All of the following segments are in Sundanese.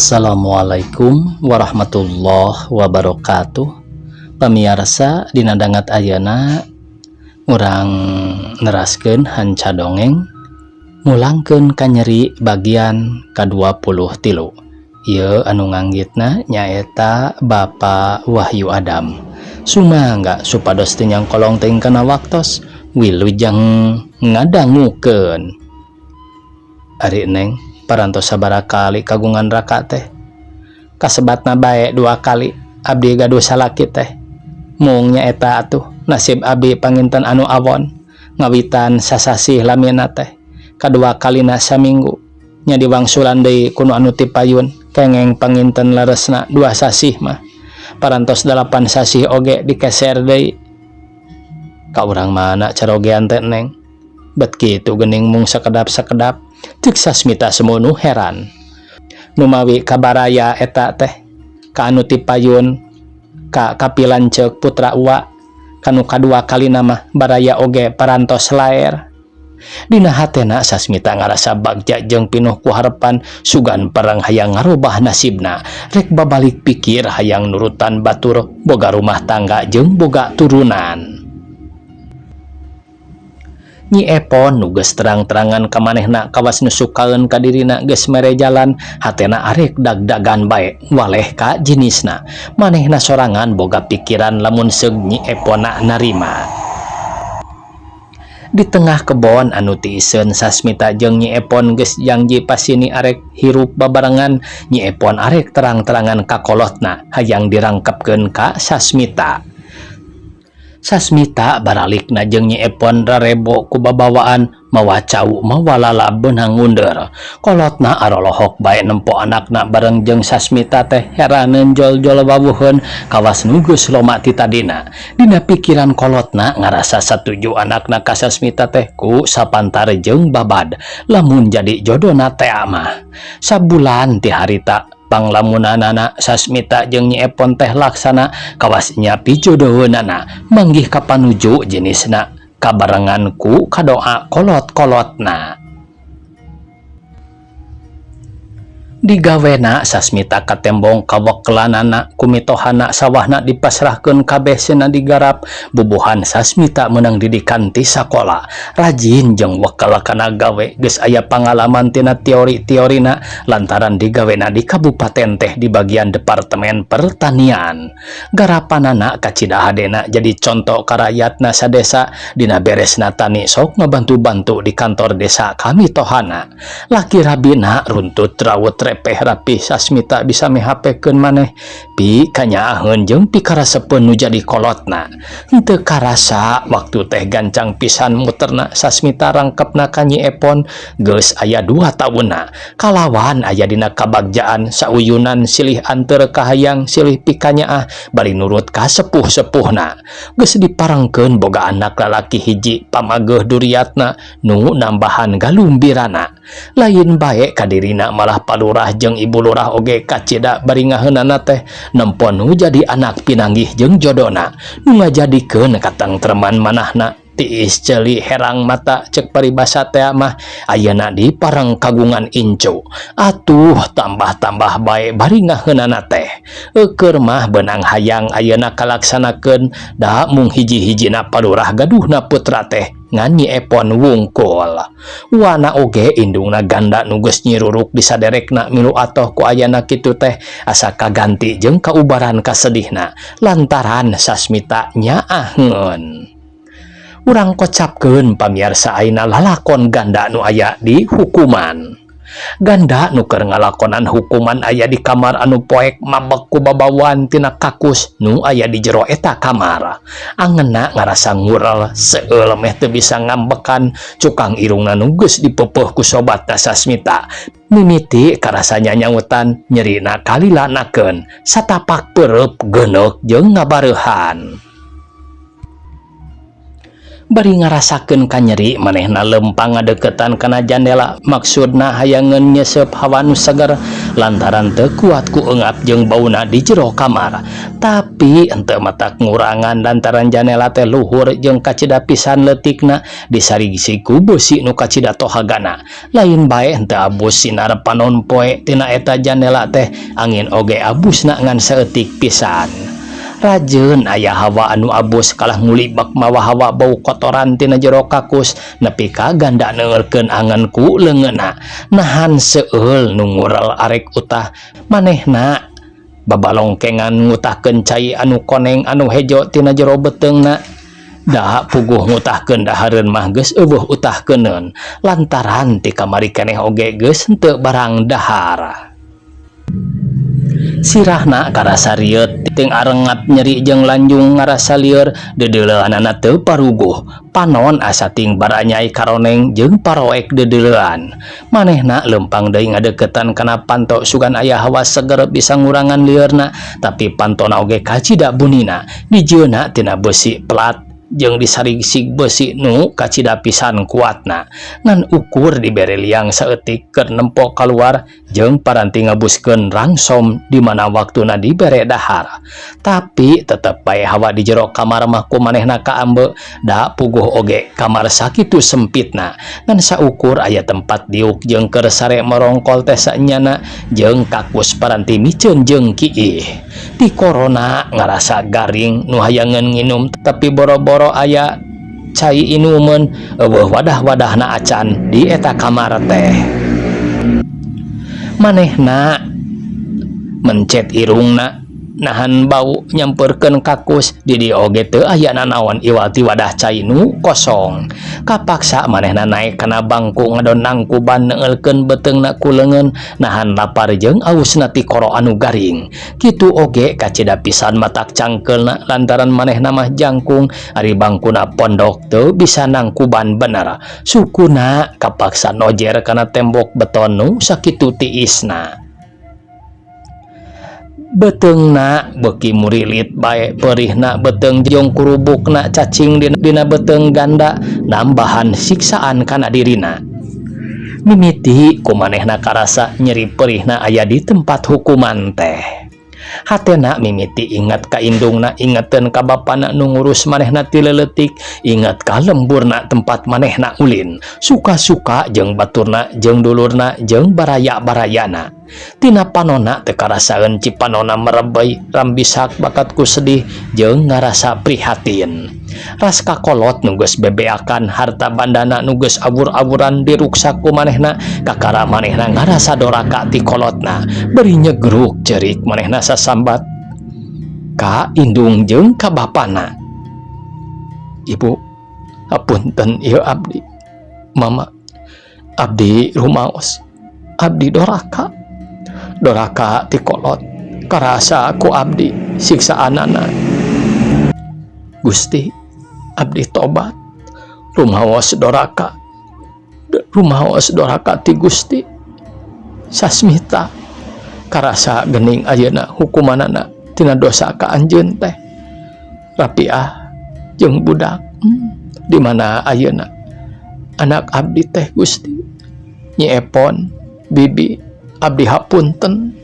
Assalamualaikum warahmatullahi wabarakatuh. Pamirsa dina dangat ayeuna urang neraskeun hanca dongeng mulangkeun ka nyeri bagian ka-23. Ieu anu nganggitna nyaeta Bapak Wahyu Adam. Sumangga supados teu nyangkolong teuing kana waktos wilujeng ngadangukeun. Ari Neng parantos sabaraha kali kagungan raka teh kasebatna bae 2 kali abdi gaduh salaki teh mung nyaeta atuh nasib abdi panginten anu awon ngawitan sasasih lamina teh kadua kalina saminggu nya diwangsulan deui kuno anu ti payun kengeng panginten leresna 2 sasih mah parantos 8 sasih oge dikeser deui ka urang mana carogean teh Neng bet kitu geuning mung sakedap-sakedap ceuk Sasmita semono heran numawi kabaraya eta teh ka anu ti payun ka kapilan ceuk putra uwa kanu kadua kalina mah baraya oge parantos laer. Dina hatena Sasmita ngarasa bagja jeung pinuh ku harepan sugan perang hayang ngarubah nasibna rek babalik pikir hayang nurutan batur boga rumah tangga jeung boga turunan. Nyi Epon nu geus terang-terangan ka manehna kawas nu sukaeun ka dirina geus mere jalan hatena arek dag-dagan bae waleh ka jinisna manehna sorangan boga pikiran lamun seug Nyi Eponna narima. Di tengah kebon anu tiiseun Sasmita jeung Nyi Epon geus janji pasini arek hirup babarengan Nyi Epon arek terang-terangan ka kolotna hayang dirangkepkeun ka Sasmita. Sasmita baralikna jeung Nyi Epon rarebo ku babawaan mawa cau mawalala beunang ngunder kolotna arolohok bae nempo anakna bareng jeung Sasmita teh heraneun jol-jol wawuheun kawas nu geus loma ti tadina dina pikiran kolotna ngarasa satuju anakna ka Sasmita teh ku sapantar jeung babad lamun jadi jodona teh mah sabulan ti harita panglamunanana Sasmita jeung Nyi Epon teh laksana kawas nyapi jodoheunana manggih ka panuju jenisna kabarengan ku kadoa kolot-kolotna. Digawena Sasmita katembong kawekelanana kumitohana sawahna dipasrahkeun kabeh cenah digarap bubuhan Sasmita meunang didikan ti sakola rajin jeung wekel kana gawe geus aya pangalaman tina teori-teorina lantaran digawena di kabupaten teh di bagian departemen pertanian garapanana kacidahadena jadi contoh ka rakyatna sadesa dina beresna tani sok ngabantu-bantu di kantor desa kamitohana laki rabina runtut rawut repeh rapi Sasmita bisa mihapekeun maneh pi kanyaeun jeung pikarasepeun nu jadi kolotna henteu karasa waktu teh gancang pisan muterna Sasmita rangkepna ka Nyi Epon geus aya 2 taunna kalawan aya dina kabagjaan sauyunan silih anteur kahayang silih pikanyaah bari nurut ka sepuh-sepuhna geus diparengkeun boga anak lalaki hiji pamageuh duriatna nu nambahan galumbirana lain bae ka dirina malah palurah jeung ibu lurah oge kacida bari ngaheunana teh nempo nu jadi anak pinanggih jeung jodona nu ngajadikeun katangtreman manahna tiis ceuli herang mata cek paribasa teh mah ayeuna di parang kagungan incu atuh tambah-tambah bae bari ngaheunana teh keur mah beunang hayang ayeuna kalaksanakeun da mung hiji-hijina palurah gaduhna putra teh ngan Nyi Epon wungkul wana oge indungna ganda nu geus nyiruruk di saderekna milu atoh ku ayana kitu teh asa kaganti jeung kaubaran kasedihna lantaran Sasmita nyaaheun. Urang kocapkeun pamirsa ayeuna lalakon ganda nu aya di hukuman. Ganda nu keur ngalakonan hukuman aya di kamar anu poek mabek ku babawan tina kakus nu aya di jero eta kamar. Angeunna ngarasa ngurel seueur meh teu bisa ngambekan cukang irungna nu geus dipeupuh ku sobatna Sasmita. Mimiti karasanya nyautan nyerina kalilanakeun satapak pereup geuneuk jeung ngabareuhan. Bari ngarasakeun ka nyeri manehna lempang ngadeketan kana jandela, maksudna hayangeun nyesep hawa nu seger lantaran teu kuat ku eungap jeung bauna di jero kamar. Tapi henteu matak ngurangan lantaran jandela teh luhur jeung kacida pisan leutikna disarigisi ku beusi nu kacida tohagana. Lain bae henteu abus sinar panon poe tina eta jandela teh, angin oge abusna ngan saeutik pisan. Rajeun aya hawa anu abus kalah ngulibak mawa hawa bau kotoran tina jero kakus nepi ka ganda neulkeun angen ku leungeunna. Nahan seueul nu ngurel arek utah manehna babalongkengan ngutahkeun cai anu koneng anu hejo tina jero beteungna. Da puguh ngutahkeun dahareun mah geus eueuh utahkeuneun lantaran ti kamari keneh oge geus henteu barang dahar. Sirahna karasa rieuh ting arengat nyeri jeung lanjung ngarasa lieur dedeleuanana teu paruguh panon asa ting baranyai karoneng jeung paroek dedeleuan. Manehna lempang deui ngadeukeutan kana panto sugan aya hawa seger bisa ngurangan liurna, tapi pantona oge kacida bunina dijieuna tina beusi pelat jeung disarigsi beusi nu kacida pisan kuatna ngan ukur dibere liang saeutik keur nempo kaluar jeung paranti ngabuskeun rangsom di mana waktuna dibere dahar. Tapi tetep bae hawa di jero kamar mah ku manehna kaambe da puguh oge kamar sakitu sempitna ngan saukur aya tempat diuk jeung keur sare merongkol teh saenyana jeung kakus paranti miceun jeung kiih. Di corona ngarasa garing nu hayangeun nginum tapi boro-boro aya cai inumeun eueuh wadah-wadahna acan di eta kamar teh. Manehna mencet irungna nahan bau nyamperkeun kakus di dieu oge teu aya nanaon iwal ti wadah cai nu kosong. Kapaksa manehna naek kana bangku ngadon nangkuban neulkeun beteungna ku leungeun nahan lapar jeung ausna ti koro anu garing. Kitu oge kacida pisan matak cangkeulna lantaran manehna mah jangkung ari bangkuna pondok teu bisa nangkuban bener. Sukuna kapaksa nojer kana tembok beton nu sakitu tiisna. Beteungna beuki murilit bae perihna beteung jeung kurubukna cacing dina beteung ganda nambahan siksaan kana dirina. Mimiti ku manehna karasa nyeri perihna aya di tempat hukuman teh. Hatena mimiti ingat ka indungna, ingeteun ka bapana nu ngurus manehna ti leuletik, inget ka lemburna tempat manehna ulin, suka-suka jeung baturna jeung dulurna jeung baraya-barayana. Tina panona teu karasaeun cipanona merebei rambisak bakatku sedih jeung ngarasa prihatin. Ras kakolot nu geus bebeakan harta bandana nu geus awur-awuran di ruksak ku manehna kakara manehna ngarasa doraka ti kolotna beri nyegruk cerik manehna sasambat ka indung jeung ka bapana. Ibu, hapunten ieu abdi. Mama, abdi rumaos. Abdi doraka ti kolot karasa ku abdi siksaanana. Gusti, abdi tobat rumaos doraka ti Gusti. Sasmita karasa geuning ayeuna hukumanana tina dosa ka anjeun teh. Rapiah jeung budak di mana ayeuna anak abdi teh Gusti. Nyi Epon, bibi, abdi hapunten.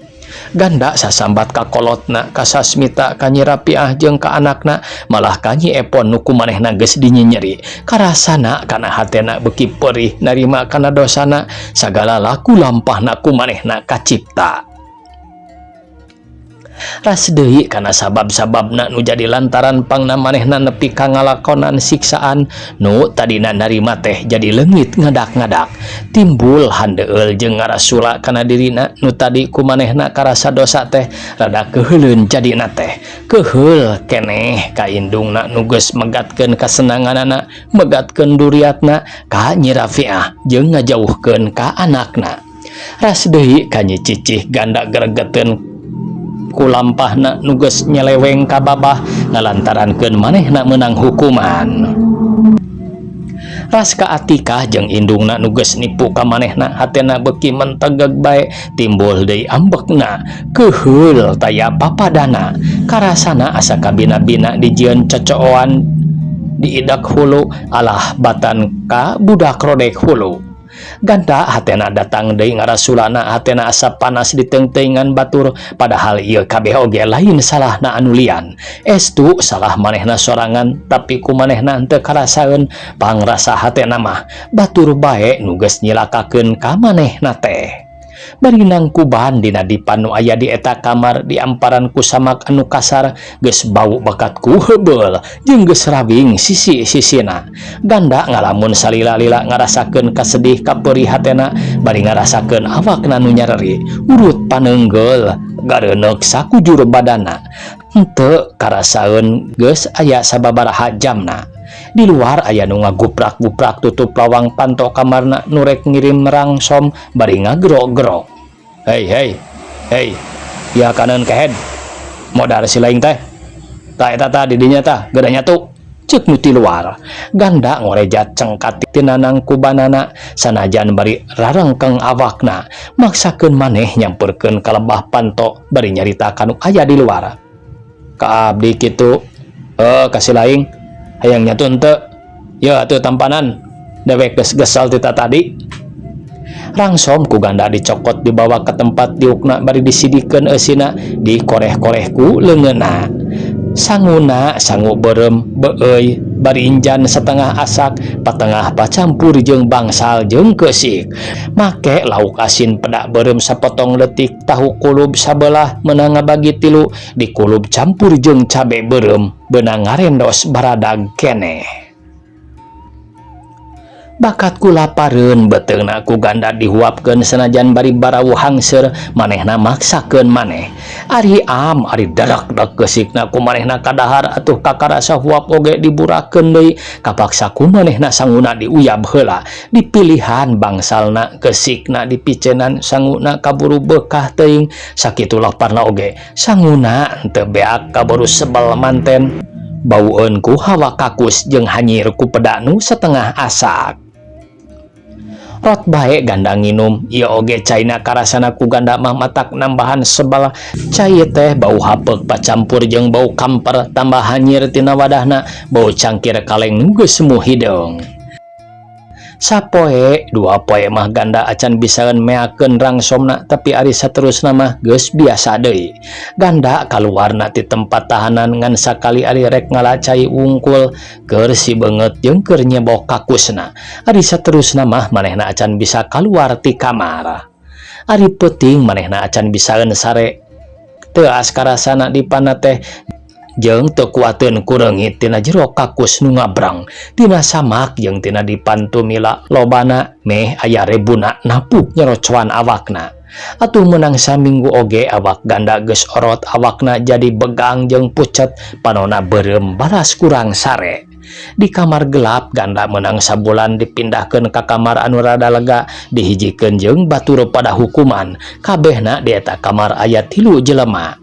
Ganda sasambat ka kolotna, ka Sasmita, ka Nyi Rapiah jeung ka anakna, malah ka Nyi Epon nu ku manehna geus dinyeri. Karasana kana hatena beuki perih narima kana dosana sagala laku lampahna ku manehna kacipta. Ras deui kana sabab-sababna nu jadi lantaran pangna manehna nepi ka ngalakonan siksaan nu tadina narima teh jadi leungit ngadak-ngadak. Timbul handeueul jeung ngarasula kana dirina nu tadi ku manehna karasa dosa teh rada keheuleun jadina teh. Keheul keneh ka indungna nu geus megatkeun kasenanganana, megatkeun duriatna ka Nyi Rafiah jeung ngajauhkeun ka anakna. Ras deui ka Nyi Cicih ganda gregeteun ku lampahna nu geus nyeleweng ka babah ngalantarankeun manehna meunang hukuman. Ras ka Atikah jeung indungna nu geus nipu ka manehna hatena beuki mentegeg bae timbul deui ambekna keheul taya papadana. Karasana asa kabina-bina dijieun cocooan diidak hulu alah batan ka budak rodek hulu. Ganda hatena datang deui ngarasulana hatena asa panas di teung-teungan batur padahal ieu kabeh oge lain salahna anu lian. Estu salah manehna sorangan tapi ku manehna teu karasaeun pangrasa hatena mah batur bae nu geus nyilakakeun ka manehna teh. Bari nangkuban dina dipan nu aya di eta kamar diamparan ku samak anu kasar geus bau bakatku heubeul jeung geus rawing sisi-sisina. Ganda ngalamun salila-lila ngarasakeun kasedih kapeurih hatena bari ngarasakeun awakna nu nyareri urut paneunggel gareuneuk sakujur badanna. Henteu karasaeun geus aya sababaraha jamna. Di luar aya nu ngaguprak-guprak tutup lawang panto kamarna nu rek ngirim rangsom bari ngagero-gero. Hei, ya kanan kehead modal si laing teh ta eta tah di dinya tah gedanya tuh ceuk nu ti luar. Ganda ngorejat cengkat tina nangkubanana sanajan bari rarengkeng awakna maksakeun maneh nyamperkeun ka lebah panto bari nyaritakan nu aya di luar. Ka abdi kitu kasih laing hayang nyatu henteu ya atuh tampanan dewek geus gesal tita tadi. Rangsom ku ganda dicokot dibawa ke tempat diukna bari disidikeun eusina dikoreh-koreh ku leungeunna. Sanguna sangu beureum beeuy bari injan setengah asak patengah pacampur jeung bangsal jeung keusik. Make lauk asin pedak beureum sapotong leutik tahu kulub sabelah meunang ngabagi 3 dikulub campur jeung cabe beureum beunang ngarendos baradag keneh. Bakatku lapareun beteungna ku ganda dihuapkeun sanajan bari barau hangseur manehna maksakeun maneh. Ari darak-dak keusikna ku manehna kadahar atuh kakarasa huap oge diburakeun deui kapaksa ku manehna sanguna diuyab heula dipilihan bangsalna keusikna dipicenan sanguna kaburu beukah teuing sakitu laparna oge sanguna teu beak kaburu sebel manten baueun ku hawa kakus jeung hanyir ku peda nu setengah asak. Rot bae ganda nginum ieu oge caina karasana ku ganda mah matak nambahan sebal cai teh bau hapeuk pacampur jeung bau kamper tambah hanyir tina wadahna bau cangkir kaleng nu geus semu hideung. Sapoe 2 poe mah ganda acan bisaeun meakeun rangsomna tapi ari saterusna mah geus biasa deui. Ganda kaluarna ti tempat tahanan ngan sakali ari rek ngalacai wungkul keur si beungeut jeung keur nyebok kakusna. Ari saterusna mah manehna acan bisa kaluar ti kamar. Ari peuting manehna acan bisaeun sare teu askarasana dipana teh jeung teu kuateun ku reungit tina jero kakus nu ngabrang tina samak jeung tina dipantu mila lobana meh aya rebuna napuk nyerocoan awakna. Atuh meunang saminggu oge awak ganda geus orot awakna jadi begang jeung pucet panonna beureum baras kurang sare. Di kamar gelap ganda meunang sabulan dipindahkeun ka kamar anu rada lega dihijikeun jeung batur pada hukuman kabehna di eta kamar aya 3 jelema.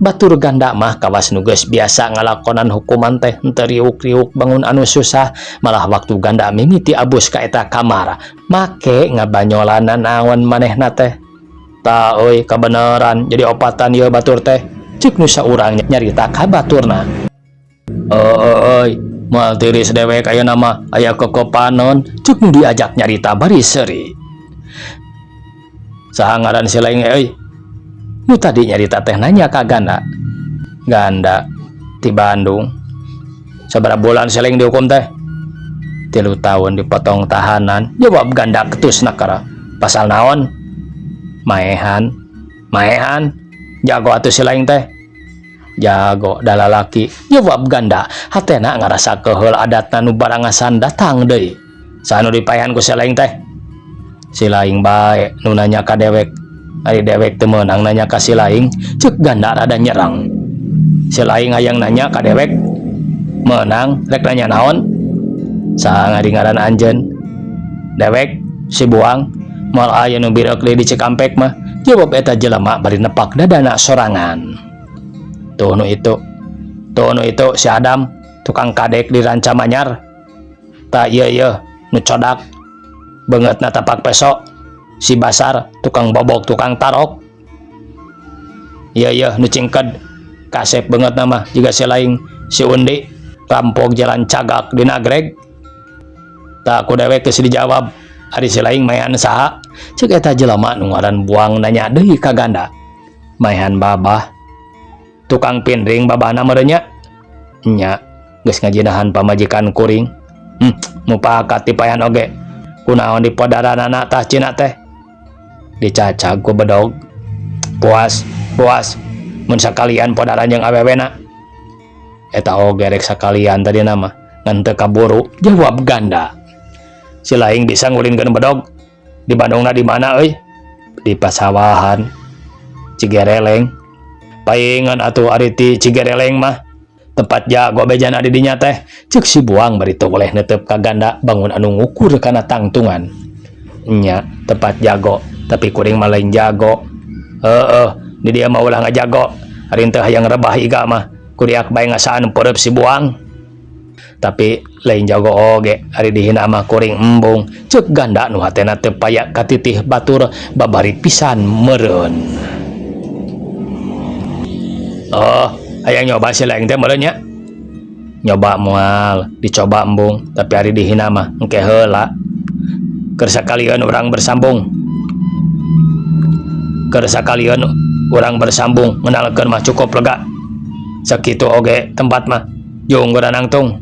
Batur ganda mah kawas nu geus biasa ngalakonan hukuman teh henteu riuk-riuk bangun anu susah malah waktu ganda mimiti abus ka eta kamar make ngabanyolanan naon manehna teh ta euy kabeneran jadi opatan ieu batur teh ceuk nu saurang nyarita ka baturna. Euy moal tiris dewek ayeuna mah aya kokopanon ceuk nu diajak nyarita bari seuri. Saha ngaran si laing euy? Nu tadi nyarita teh nanya ka ganda ti Bandung. Sabaraha bulan seleng dihukum teh? 3 tahun dipotong tahanan. Jawab ganda ketusna kara pasal naon? Maehan jago atuh si laing teh? Jago dalalaki. Jawab ganda hatena ngarasa keheul adatna nu barangasan datang deui. Saha nu dipaehan ku si laing teh? Si laing bae nu nanya ka dewek. Ari dewek teu meunang nanya ka si laing ceuk ganda rada nyerang. Si laing hayang nanya ka dewek meunang rek nanya naon? Saha ngaran anjeun? Dewek si buang moal aya nu bireuk deui di Cikampek mah. Jawab eta jelema bari nepak dadana sorangan. Tuh nu itu si Adam tukang kadek di Ranca Manyar. Ta ieu nu codak beungeutna tapak peso. Si Basar tukang bobok tukang tarok. Iya nu cingked kasep banget nama juga si laing si Undi rampok jalan cagak di nagreg. Tak ku dewek geus dijawab. Ari silaing maehan saha? Ceuk eta jelema nu ngaran Buang nanya deui ka ganda. Maehan babah. Tukang pinring babahna meureun nya? Nya, geus ngajinahan pamajikan kuring. Mupakat dipayan oge. Kunaon dipodaranana tah cina teh? Dicacag ku bedog. Puas. Mun sakalian podaran jeung awewena. Eta oge rek sakalian tadi nama. Ngan teu kaburu, jawab ganda. Si laing bisa ngulingkeun bedog. Di Bandungna di mana euy? Di pasawahan. Cigereleng. Paingan atuh ari ti Cigereleng mah. Tempat jago bejana di dinya teh. Ceuk si Buang bari teu boleh neuteup ka ganda bangun anu ngukur kana tangtungan. Nya, tempat jago, tapi kuring mah lain jago. Di dia mah ulah ngajago. Ari teu hayang rebah iga mah. Kuriak bae ngasaan peureub si Buang. Tapi lain jago oge ari dihina mah kuring embung. Ceuk ganda nu hatena teu paya katitih batur babari pisan meureun. Hayang nyoba si laing teh meureun nya? Nyoba moal, dicoba embung, tapi ari dihina mah engke heula. Keur sakalian urang bersambung. Ngenalkeun mah cukup lega. Sakitu oge tempat mah jeung geura nangtung.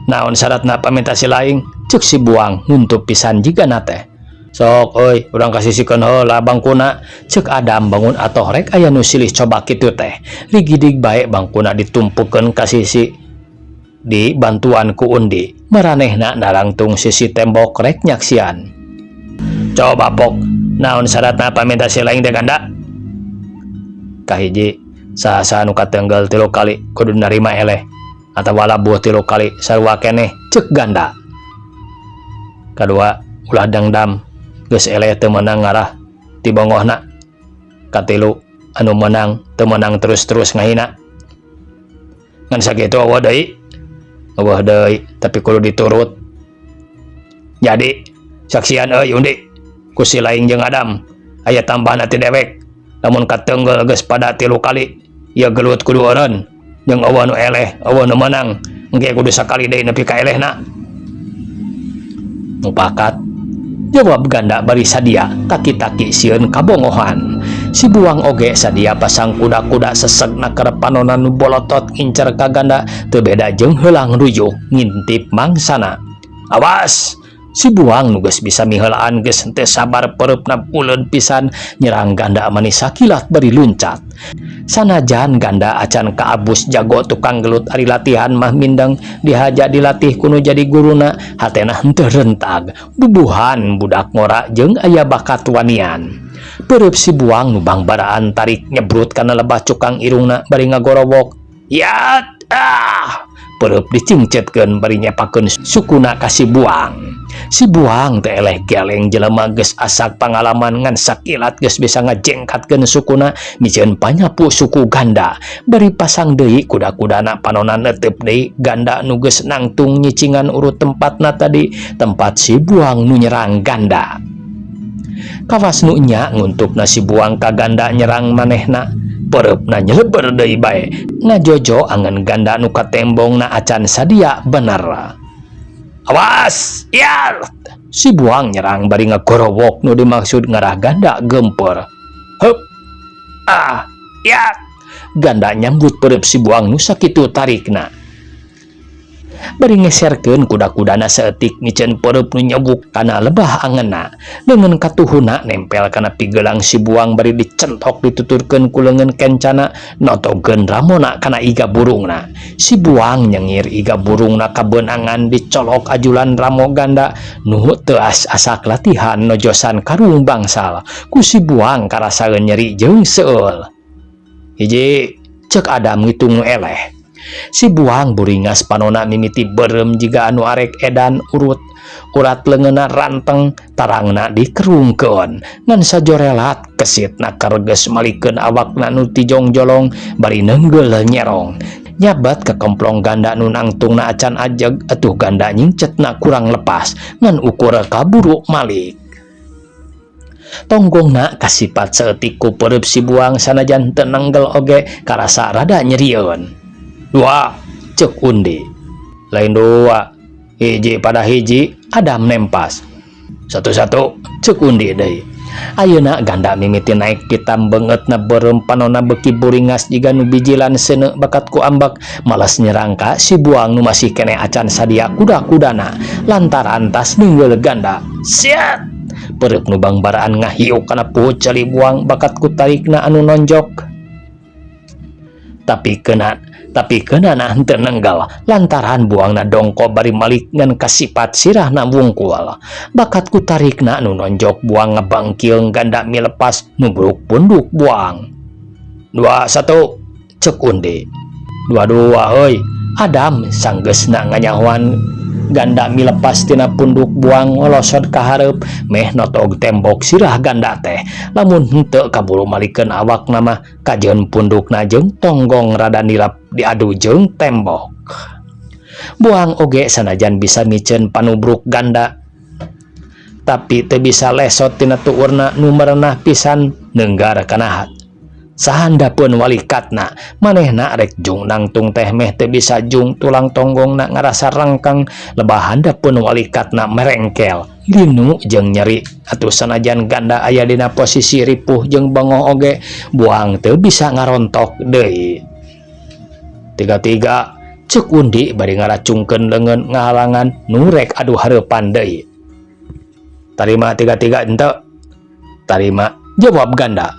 Naon syaratna paminta si laing? Ceuk si Buang nguntup pisan jigana teh. Sok euy, urang kasisikeun heula bangkuna. Ceuk Adam bangun atoh rek aya nu silih coba kitu teh. Rigidig bae bangkuna ditumpukeun ka sisi. Di bantuan ku Undi. Maranehna narangtung sisi tembok rek nyaksian. Coba pok, naon syaratna paminta si laing teh ganda? Kahiji, saha-saha nu kateunggeul 3 kali kudu narima eleh. Atawa labuh 3 kali sarua keneh, ceuk ganda. Kadua, ulah dangdam geus eleh teu meunang ngarah ti bongohna. Katilu, anu menang teu meunang terus-terus ngahina. Ngan sakitu eueuh deui, tapi kudu diturut. Jadi, saksian euy Undi, ku si laing jeung Adam, aya tambahna ti dewek. Lamun kateunggeul geus pada 3 kali, ieu gelut kudu eureun. Jeung eueuh nu eleh, eueuh nu menang, engke kudu sakali deui nepi ka elehna. Mupakat, jawab ganda bari sadia taki-taki sieun kabongohan. Si Buang oge sadia pasang kuda-kuda sesegna keur panonan nu bolotot ngincer ka ganda teu beda jeung heulang ruyuh ngintip mangsana. Awas! Si Buang nu geus bisa miheulaan geus teu sabar peureupna puleun pisan nyerang ganda manis sakilat bari luncat. Sanajan ganda acan kaabus jago tukang gelut ari latihan mah mindeng dihaja dilatih kuno jadi guruna hatena henteu rentag bubuhan budak ngora jeung aya bakat wanian. Peureub si Buang nu bangbaraan tarik nyebrut kana lebah cukang irungna bari ngagorowok. Yat! Peureub dicingcetkeun bari nyepakeun sukuna ka si Buang. Si Buang teh eleh geleng jelema geus asak pangalaman ngan sakilat geus bisa ngajengkatkeun sukuna micieun panyapu suku ganda. Bari pasang deui kuda-kudana panonan neuteup deui ganda nu geus nangtung nyicingan urut tempatna tadi, tempat si Buang nu nyerang ganda. Kawas nu nya nguntupna si Buang ka ganda nyerang manehna. Peureupna nyeleuber deui bae. Ngajojo angen ganda nu katembongna acan sadia bener. Awas! Ya! Si Buang nyerang bari ngagorowok nu dimaksud ngarah ganda gempeur. Hup! Ya! Ganda nyambut peureub si Buang nu sakitu tarikna. Bari ngeserkeun kuda-kudana saeutik micieun peureub nu nyebuk kana lebah angeunna. Dengan katuhuna nempel kana pigelang si Buang bari dicentok dituturkeun ku leungeun kencana notogeun ramona kana iga burungna. Si Buang nyengir iga burungna ka beunangan dicolok ajulan ramo ganda nu teu asak latihan nojosan karung bangsal. Ku si Buang karasaeun nyeri jeung seueul. Hiji, ceuk Adam ngitung nu eleh. Si Buang buringas panona mimiti berem jiga anu arek edan urat leungeunna ranteng tarangna dikerungkeun ngan sajorelat kesitna karges malikeun awakna nu tijongjolong bari neungeul nyerong nyabat ke kemplong ganda nu nangtungna acan ajeg atuh ganda nyingcetna kurang lepas ngan ukur kaburu malik. Tonggongna kasipat saeutik ku peureub si Buang sanajan teu nenggel oge karasa rada nyerieun. Dua, cek Undi. Lain dua, hiji pada hiji, Adam nempas. Satu-satu, cek Undi deui. Ayeuna ganda mimiti naik pitam beungeutna beureum panonna beuki buringas jiga nu bijilan seuneu bakat ku ambak malas nyerangka si buang nu masih kene acan sadia kuda-kudana lantaran tas ninggal ganda. Siat! Peureup nu bangbaraan ngahiuk kana puhut cali buang bakat ku tarikna anu nonjok. Tapi kena nah henteu nenggal lantaran buangna dongko bari malik ngan kasifat sirahna wungkul. Bakat ku tarikna nu nonjok buang ngabangkieung ganda mi lepas nu buruk punduk buang. 2-1 cek Undi. 2-2 heuy. Adam sanggeusna nganyahoan ganda mi lepas tina punduk buang ngolosot ka hareup meh notog tembok sirah ganda teh. Lamun henteu kaburu malikeun awakna mah kajeun pundukna jeung tonggong rada nilap diadu jeung tembok. Buang oge sanajan bisa miceun panubruk ganda tapi teu bisa lesot tina tuurna nu merenah pisan neunggar kana sahandapeun walikatna manehna rek jung nangtung teh meh teu bisa jung tulang tonggongna ngarasa rengkang lebahandapeun walikatna merengkel linu jeung nyeri atuh sanajan ganda aya dina posisi ripuh jeung bengoh oge buang teu bisa ngarontok deui. 3-3 cek Undi bari ngaracungkeun leungeun ngahalangan nu rek adu hareupan deui. Tarima 3-3 henteu. Tarima jawab ganda.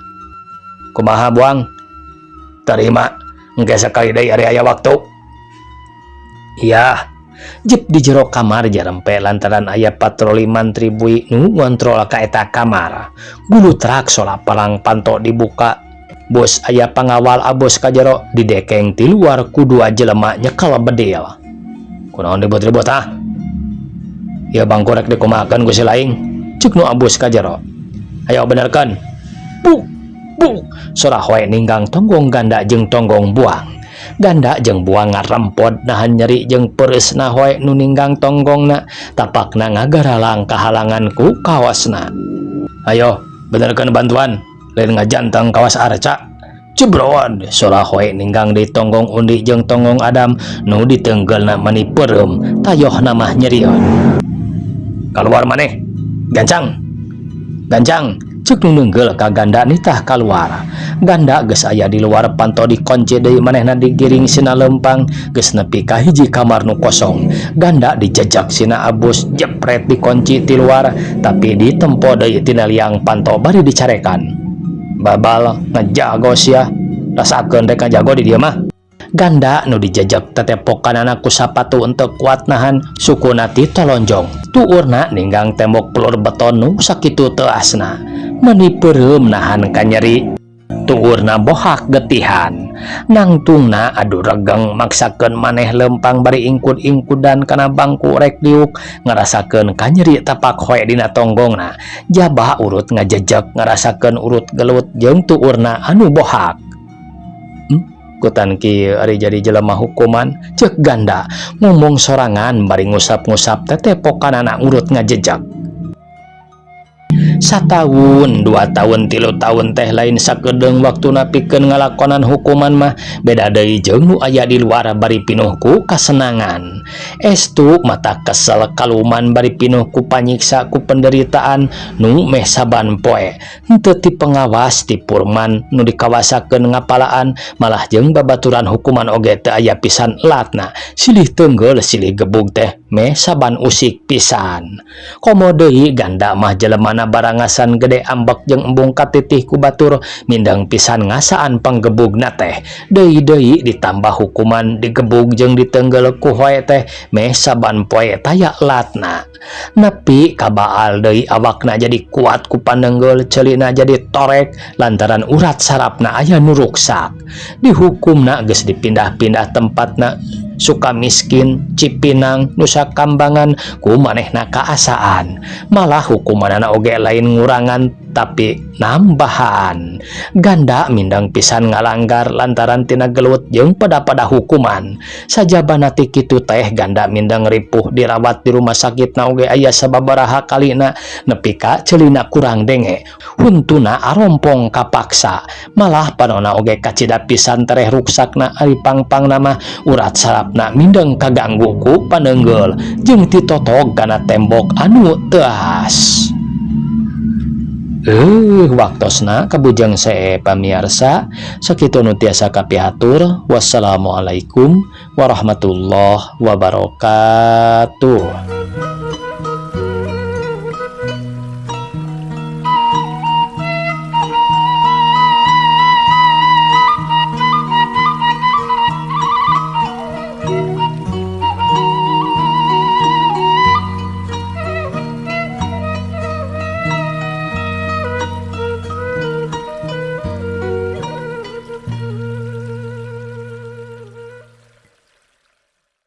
Kumaha buang? Tarima engke sakali deui ari aya waktu. Iya. Jep di jero kamar jarempe lantaran aya patroli mantri bui nu ngontrol ka eta kamar. Gulutrak sola palang panto dibuka. Bos aya pangawal abos ka jero didekeng ti luar ku dua jelema nyekel bedil. Kunaon ribut-ribut ah? Ya bangku rek dikumahakeun ku si laing. Ceuk nu abos ka jero. Ayo benerkeun. Buk surah wae ninggang tonggong ganda jeung tonggong buang. Ganda jeung buang ngarempod nahan nyeri jeung peureusna wae nu ninggang tonggongna tapakna ngagaralang kahalangan ku kawasna. Ayo benerkeun bantuan lain ngajanteng kawas arca. Cebroan surah wae ninggang di tonggong Undi jeung tonggong Adam nu diteunggeulna mani peureum tayohna mah nyerion. Kaluar maneh. Gancang cek nu neunggel ka ganda nitah kaluar. Ganda geus aya di luar panto dikunci deui manehna digiring sina lempang geus nepi ka hiji kamar nu kosong. Ganda dijejak sina abus jepret dikunci ti luar tapi ditempo deui tina liang panto bari dicarekan. Babal ngajago sia rasakeun rek ngajago di dieu mah. Ganda nu dijejak tetepokanana ku sapatu untuk kuat nahan sukuna ti tolonjong. Tuurna ninggang tembok pelur beton nu sakitu teu asna. Mani peureum nahan ka nyeri. Tuurna bohak getihan. Nangtungna adu regeng maksakeun maneh lempang bari ingkud-ingkudan kana bangku rek diuk ngarasakeun ka nyeri tapak hoe dina tonggongna. Jabah urut ngajejek ngarasakeun urut gelut jeung tuurna anu bohak. Kutan kieu ari jadi jelema hukuman cek ganda ngomong sorangan bari ngusap-ngusap tetepokanana urut ngajejak. 1 tahun 2 tahun 3 tahun teh lain sakedeung waktuna pikeun ngalakonan hukuman mah beda deui jeung nu aya di luar bari pinuh ku kasenangan. Estu mata kesel kaluman bari pinuh ku panyiksa ku penderitaan nu meh saban poe. Henteu ti pengawas ti purman nu dikawasakeun ngapalaan malah jeung babaturan hukuman oge teu aya pisan elatna. Silih teunggel silih gebug teh meh saban usik pisan. Komo deui ganda mah jelemana barangasan gede ambek jeung embung katitih ku batur mindeng pisan ngasaan panggebugna teh. Deui-deui ditambah hukuman digebug jeung diteunggel ku hoe teh meh saban poe taya elatna. Nepi ka baal deui awakna jadi kuat ku paneunggel ceulina jadi torek lantaran urat sarafna aya nu ruksak. Dihukumna geus dipindah-pindah tempatna suka miskin Cipinang Nusa Kambangan ku manehna kaasaan, malah hukumanana oge lain ngurangan tapi nambahan. Ganda mindang pisan ngalanggar lantaran tina gelut jeung pada hukuman. Sajabana ti kitu teh ganda mindang ripuh dirawat di rumah sakit na oge aya sababaraha kalina nepi ka ceulina kurang denge. Huntuna arompong kapaksa, malah panonna oge kacida pisan tereh ruksakna ari pangpang nama urat sarapna mindeng kaganggu ku paneungeul jeung titotog kana tembok anu teu as. Waktosna kabujang sae pamirsa, sakitu nu tiasa kapihatur. Wassalamualaikum warahmatullahi wabarakatuh.